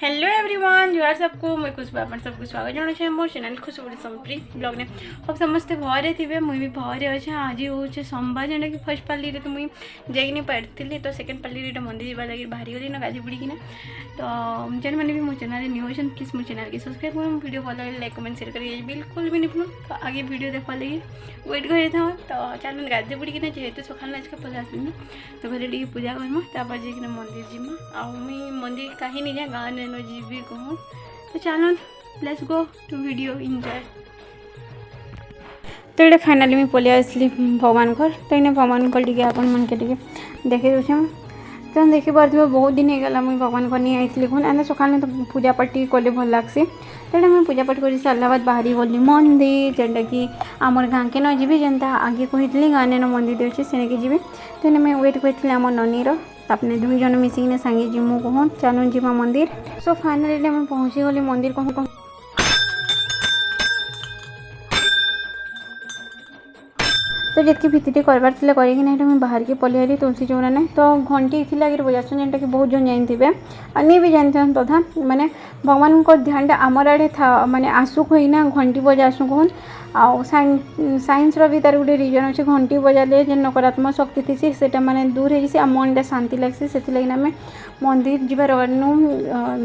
Hello everyone जुआर सबको मुझे खुशबू आप सबको स्वागत जनाऊे मोर चैनल खुशबू संप्री ब्लॉग ने अब समस्ते घरे थे मुई भी घरे अच्छे आज हूँ सोमवार जेनटा कि फर्स्ट पाली तो मुई जाइनी पारी तो सेकेंड पाली मंदिर जावा लगे बाहरी गली ना गाजी बुड़ीकिना तो जेन मैंने भी मो चैनल न्यू हो प्लीज मो चैनल के सब्सक्राइब कर वीडियो भल लगे लाइक कमेंट शेयर करिए बिल्कुल भी नहीं भूलूँ तो आगे वीडियो देखा लगे वेट कर तो चल गाजी बुड़ीकिना जेहेतु सकाल आज पल आसनी तो घर टी पूजा करम तापर जाइए मंदिर जीमा आ मुई मंदिर कहीं नहीं जा गाँव ने जीवी कहूँ तो चलो let's go to video enjoy. तो ये फाइनाली मुझे पलि आसली भगवान घर तो इन्हें भगवान घर टी आपण मन के देखे दूसरे तो देखी पार्थ बहुत दिन होगा मुझे भगवान घर नहीं आई कौन एंड सकाल तो पूजा पाठ कले भल लग्सी तो मुझे पूजा पाठ कर सारा बाद बाहरी गली मंदिर जेनटा कि आमर गाँ के न जी जेनता आगे कही गाँव ने मंदिर अच्छे से जी तो मुझे वेट करी आम ननीर अपने दुई जन मिसिकिने सांगे जिमु कहूँ चलूँ जीमा मंदिर सो फाइनाली मैं पहुँची गली मंदिर कहूँ तो जितकी भित्ति करवार थे करना बाहर के पलि आई तुलसी चौरा ना तो घंटी थी लगे बजासन जेनटा कि बहुत जन जानते और नहीं भी जानते तथा माने भगवान को ध्यान आमर आड़े था माने आसुक होना घंटी बजासु कहूँ आउ साइंस भी तार गोटे रिजन अच्छे घंटी बजाले जो नकारात्मक शक्ति थी से माने दूर हो मन शांति लग्सी से लगे आम मंदिर जीवार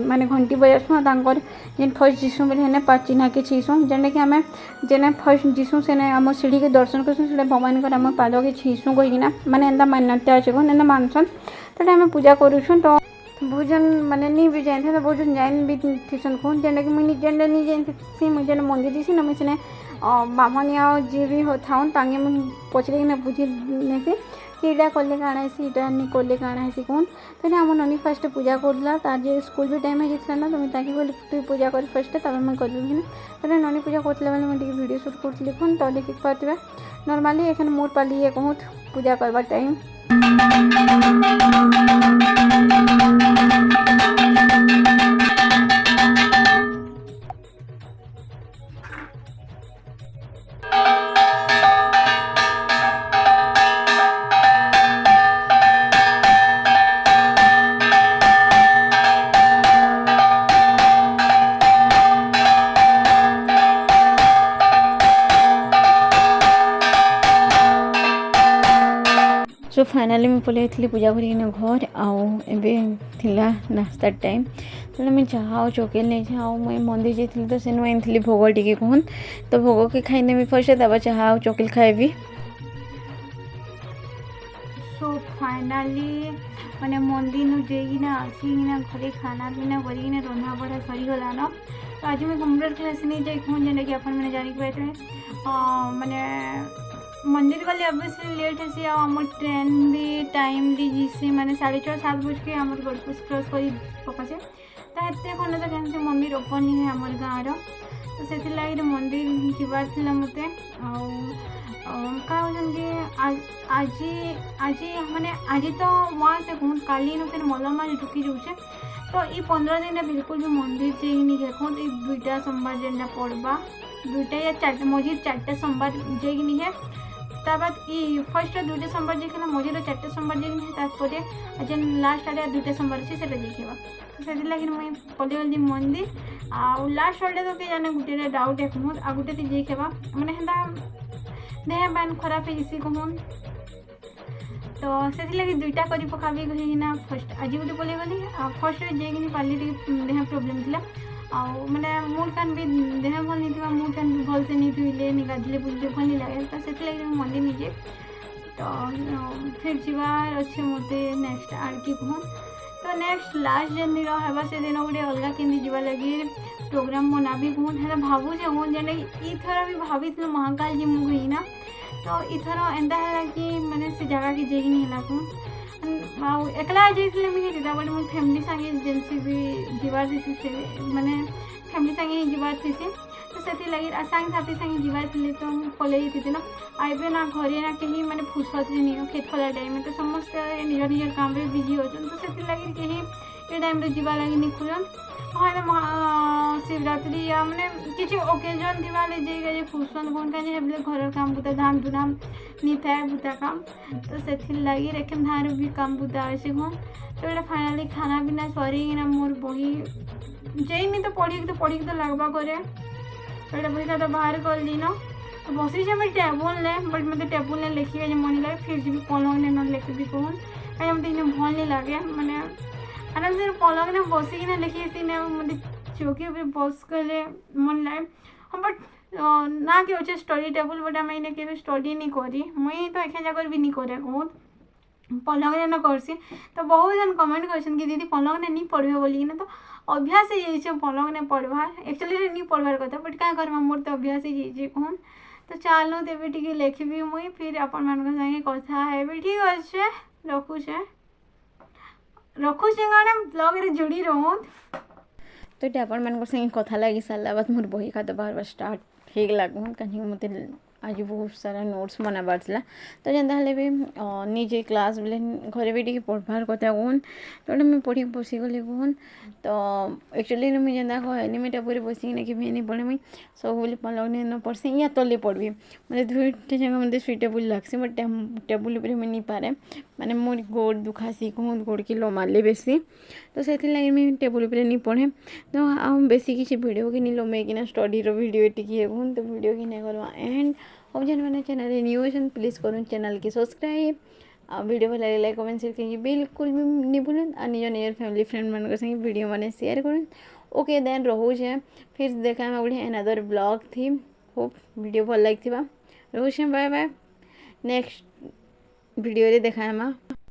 माने घंटी बजासु जेन फर्स्ट जीशु बोले पाँच चिन्ह के छीसु जेनटा कि आम जेने फर्स्ट जीशु से आम सीढ़ी के दर्शन करसु से भगवान को आम पाद के छीसु कहीकिना माने एंता मान्यता अच्छे कौन एंता मानसन तो आम पूजा करूँ तो बहुत जन माने नहीं भी जाए तो बहुत जन जान भी थीसन कहूँ जेनटा कि मुझे जेनटा नहीं जानती मुझे जेन मंदिर जीसी ना मुझे बामन या जी भी हो था मुझे पचरे ना बुझी नहीं कि इटा कले काण है इटा नहीं कले काण है कहूँ तो आम ननी फास्ट पूजा करला तार जे स्कूल भी टाइम हो ना तो मुझे बोली तु पूजा कर फर्स्ट तब मुझे करी तो ननी पूजा करते बेले मुझे वीडियो शूट करी कहूँ तो देखी पार्थे नॉर्मली एखन मोर पाली ये कहूँ पूजा करवा टाइम सो फाइनाली मैं पलि आई पूजा कर घर आला नास्ता टाइम तो मैं चाह और चोकेल नहीं आउ मुझे मंदिर जाइए तो से आई भोग टी कहूँ तो भोग के खाई नेबी फर्स्ट तब चाह और चोकेल खाइबी। सो फाइनाली मैंने मंदिर जाइना आसिकिना घरे खाना पीना करना रंधा बढ़ा सरीगलान तो आज मैं कंप्यूटर क्लास नहीं जाए कहूँ जेनटा कि आप जानी पारे मैंने मंदिर गली ऑब्वियसली लेट है आम ट्रेन भी टाइम दी जिसे मैंने 6:30-7 बज के आम गड़पुर क्रॉस कर पकासे तो एत खंड तो कैसे मंदिर ओपन नहीं है आम गाँव तो से लगे मंदिर जबार मत कि आज माने आज तो वहाँ से कहूँ काली नुके मलम आज ढुकी जाऊे तो ये 15 दिन बिल्कुल भी मंदिर जाइए नहीं देखूँ ये 2टा सोमवार जेनटा पड़वा 2टा या 4 मझे 4टा सोमवार जाइए नहीं है ताबाद ये फर्स्ट 2टा सोमवार जाइए मझे 4टा सोमवार जाइए जेन लास्ट आड़े 2टा सोमवार अच्छे से देखा तो से लगे मुझे पलि गली मंदिर आ लास्ट आड़े तो क्या जाने गोटे डाउट है कहूँ आ गोटे जाइए खेबा मैंने हेन्ता देह पान खराब है कहूँ तो से लगे 2टा कर पकाबी कहीकिना फर्स्ट आज गोटे पलि गली फर्स्ट जाइए पाली देह प्रोब्लेम थी मैंने मूड कान भी देह भल नहीं मूड कान भी भल से नहीं धोले नहीं गाधले बुझे भल नहीं लगे तो से लगे मंदिर निजे तो फिर जीवार अच्छे मत नेक्स्ट आड़ की कहूँ तो नेक्स्ट लास्ट जेन दिन है से दिन गोटे अलग केन्द्र जावा लगे प्रोग्राम बना भी कहूँ है भावुचे कहूँ जेने इथर भी भाभी महाकाल जी मुझे ना तो इथर एंता है कि मैंने से जगह की जाइए नहीं कहूँ एकला जाइए मुझे बट मोर फैमिली संगे जेनसी भी जीवार थी से मैंने फैमिली संगे जीवार थी तो से लगे सांग साथी संगे जीवार थी तो पलि थी ना आए ना घरे ना कहीं मैंने फुर्सत नहीं खेत खोला टाइम तो समस्ते निज निज काम बिजी हो तो से लगे कहीं ये टाइम जीवा लगे नहीं खुजन हाँ शिवरात्रि या मैंने किसी ओकेजन थी जाइए फुर्सन कौन कहीं घर काम बुता धान धुनाम नहीं था बुता काम तो से लगे रेखम धान भी काम बुता अच्छे कौन तो फाइनाली खाना पीना सरी मोर बही जेनी तो पढ़ी तो लगवा करे तो बही खाता बाहर कर दी न तो बसी मैं टेबुल ने बट मतलब टेबुल ने लिखी मन लगे फिर जी पलंग ने न लिखी कहून कहीं मत इन भल नहीं लगे मैंने आराम से पलंग ने बसिकिना लिखी मतलब चौकी उपर बस गले मन लगे हाँ बट ना कि अच्छे स्टडी टेबुल बट आम इन के स्टडी नहीं करी मुई तो एखे जाकर भी नहीं करे कहूँ पलंग ने न करसी तो बहुत जन कमेंट कर दीदी पलंग ने नहीं पढ़े बोलिए ना तो अभ्यास हो जाइए पलंग ने पढ़वार एक्चुअली नहीं पढ़वार कथा बट क्या करवा मोर तो अभ्यास हो जाइए कहून तो चलो तेरे टी लिखी मुई फिर आपण मान संगे कथा है ठीक अच्छे रखुचे कौन ब्लॉग रे जुड़ी रहूँ तो ये आपण मान संगे कथा लगी सारा बाद मोर बही खाता बाहर स्टार्ट हो लगून कहीं मत आज बहुत सारा नोट्स बनाबार था तो जेनता हेले भी निजे क्लास बोले घरे भी टी पढ़वार कथा कहून तो मुझे पढ़ी बसीगली कहून तो एक्चुअली मुझे जेनता कहनी मुझे टेबुल बसिक कि नहीं पढ़े मुई सब बोले पलंग न पढ़सी या तले पढ़ी मतलब दुईटे जगह मतलब सुइटेबल लगसी बट टेबुल पर मुझे नहीं पारे माने मोर गोड़ दुखासी कहूँ गोड़ की लो मारे बेसी तो से मुझे टेबुल पर नहीं पढ़े तो बेसी किसी वीडियो कि नहीं लमेकिना स्टडी वीडियो टी कहूँ तो वीडियो कि नहीं करवा एंड अब जन मैंने चैनल न्यू है प्लीज़ करूँ चैनल की सब्सक्राइब वीडियो भल लगे लाइक कमेंट शेयर करिए बिल्कुल भी नहीं भूलें और निज निजर फैमिली फ्रेंड मान संगे वीडियो मैंने शेयर करें ओके देन रोचे फिर देखा गोटे अनदर ब्लॉग थी होप वीडियो भल लगी रोचे बाय बाय नेक्स्ट वीडियो रे देखा